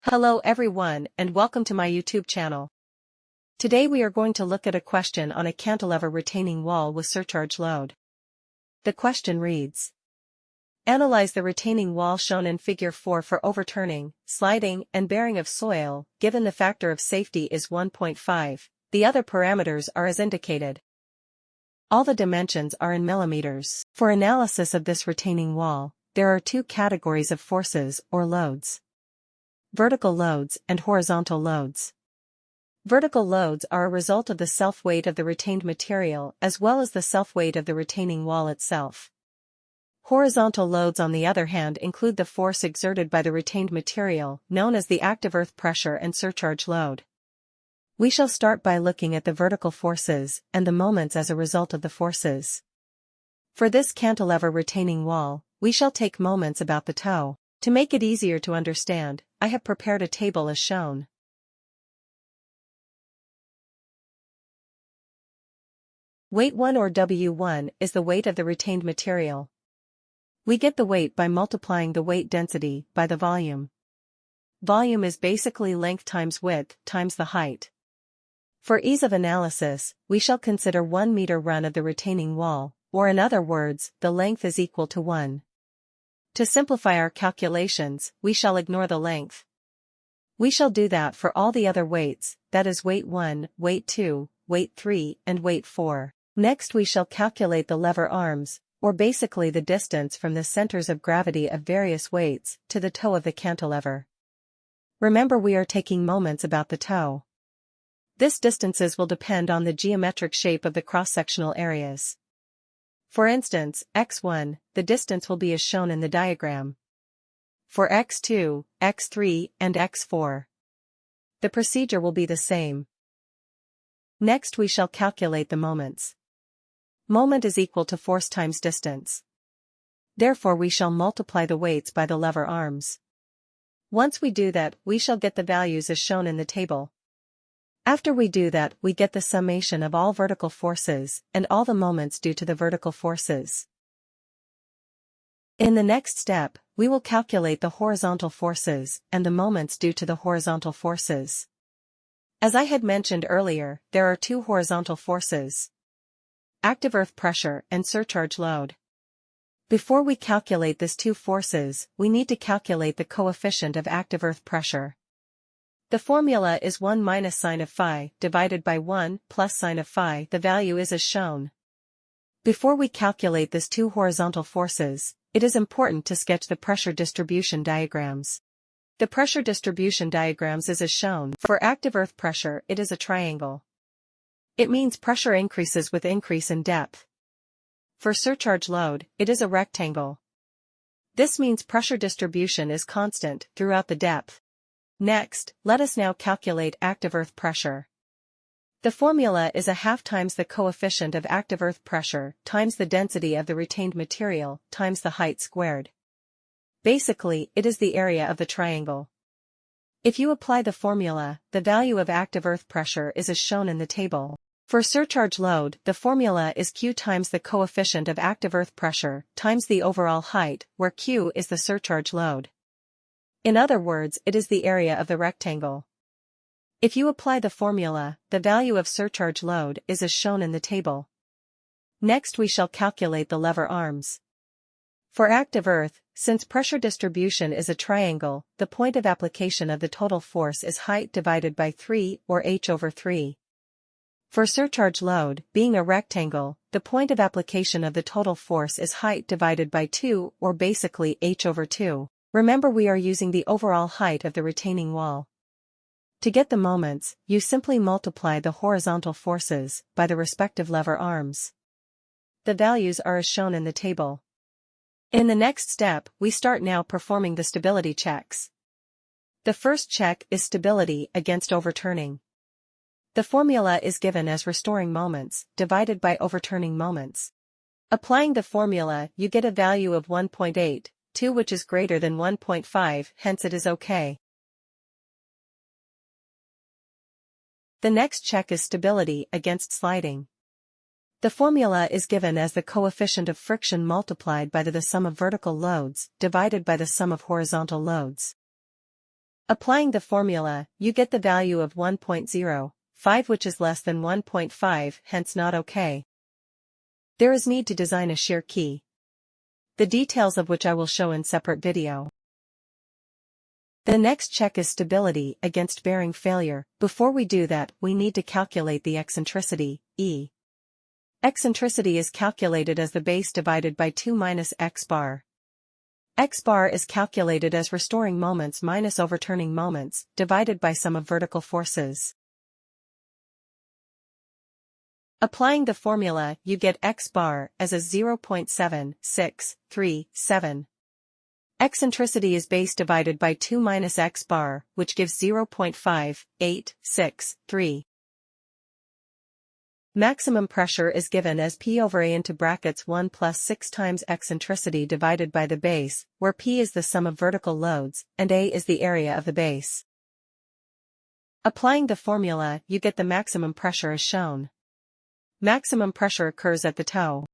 Hello everyone and welcome to my YouTube channel. Today we are going to look at a question on a cantilever retaining wall with surcharge load. The question reads: analyze the retaining wall shown in figure 4 for overturning, sliding, and bearing of soil, given the factor of safety is 1.5, the other parameters are as indicated. All the dimensions are in millimeters. For analysis of this retaining wall, there are two categories of forces or loads: vertical loads and horizontal loads. Vertical loads are a result of the self-weight of the retained material as well as the self-weight of the retaining wall itself. Horizontal loads, on the other hand, include the force exerted by the retained material, known as the active earth pressure and surcharge load. We shall start by looking at the vertical forces and the moments as a result of the forces. For this cantilever retaining wall, we shall take moments about the toe. To make it easier to understand, I have prepared a table as shown. Weight 1 or W1 is the weight of the retained material. We get the weight by multiplying the weight density by the volume. Volume is basically length times width times the height. For ease of analysis, we shall consider 1 meter run of the retaining wall, or in other words, the length is equal to 1. To simplify our calculations, we shall ignore the length. We shall do that for all the other weights, that is weight 1, weight 2, weight 3, and weight 4. Next we shall calculate the lever arms, or basically the distance from the centers of gravity of various weights to the toe of the cantilever. Remember, we are taking moments about the toe. This distances will depend on the geometric shape of the cross-sectional areas. For instance, x1, the distance will be as shown in the diagram. For x2, x3, and x4, the procedure will be the same. Next we shall calculate the moments. Moment is equal to force times distance. Therefore we shall multiply the weights by the lever arms. Once we do that, we shall get the values as shown in the table. After we do that, we get the summation of all vertical forces and all the moments due to the vertical forces. In the next step, we will calculate the horizontal forces and the moments due to the horizontal forces. As I had mentioned earlier, there are two horizontal forces: active earth pressure and surcharge load. Before we calculate these two forces, we need to calculate the coefficient of active earth pressure. The formula is 1 minus sine of phi divided by 1 plus sine of phi. The value is as shown. Before we calculate these two horizontal forces, it is important to sketch the pressure distribution diagrams. The pressure distribution diagrams is as shown. For active earth pressure, it is a triangle. It means pressure increases with increase in depth. For surcharge load, it is a rectangle. This means pressure distribution is constant throughout the depth. Next, let us now calculate active earth pressure. The formula is a half times the coefficient of active earth pressure times the density of the retained material times the height squared. Basically, it is the area of the triangle. If you apply the formula, the value of active earth pressure is as shown in the table. For surcharge load, the formula is Q times the coefficient of active earth pressure times the overall height, where Q is the surcharge load. In other words, it is the area of the rectangle. If you apply the formula, the value of surcharge load is as shown in the table. Next we shall calculate the lever arms. For active earth, since pressure distribution is a triangle, the point of application of the total force is height divided by 3, or h over 3. For surcharge load, being a rectangle, the point of application of the total force is height divided by 2, or basically h over 2. Remember, we are using the overall height of the retaining wall. To get the moments, you simply multiply the horizontal forces by the respective lever arms. The values are as shown in the table. In the next step, we start now performing the stability checks. The first check is stability against overturning. The formula is given as restoring moments divided by overturning moments. Applying the formula, you get a value of 1.8. 2, which is greater than 1.5, hence it is okay. The next check is stability against sliding. The formula is given as the coefficient of friction multiplied by the sum of vertical loads divided by the sum of horizontal loads. Applying the formula, you get the value of 1.05, which is less than 1.5, hence not okay. There is need to design a shear key, the details of which I will show in separate video. The next check is stability against bearing failure. Before we do that, we need to calculate the eccentricity, E. Eccentricity is calculated as the base divided by 2 minus x bar. X bar is calculated as restoring moments minus overturning moments, divided by sum of vertical forces. Applying the formula, you get x bar as a 0.7637. Eccentricity is base divided by 2 minus x bar, which gives 0.5863. Maximum pressure is given as P over A into brackets 1 plus 6 times eccentricity divided by the base, where P is the sum of vertical loads, and A is the area of the base. Applying the formula, you get the maximum pressure as shown. Maximum pressure occurs at the toe.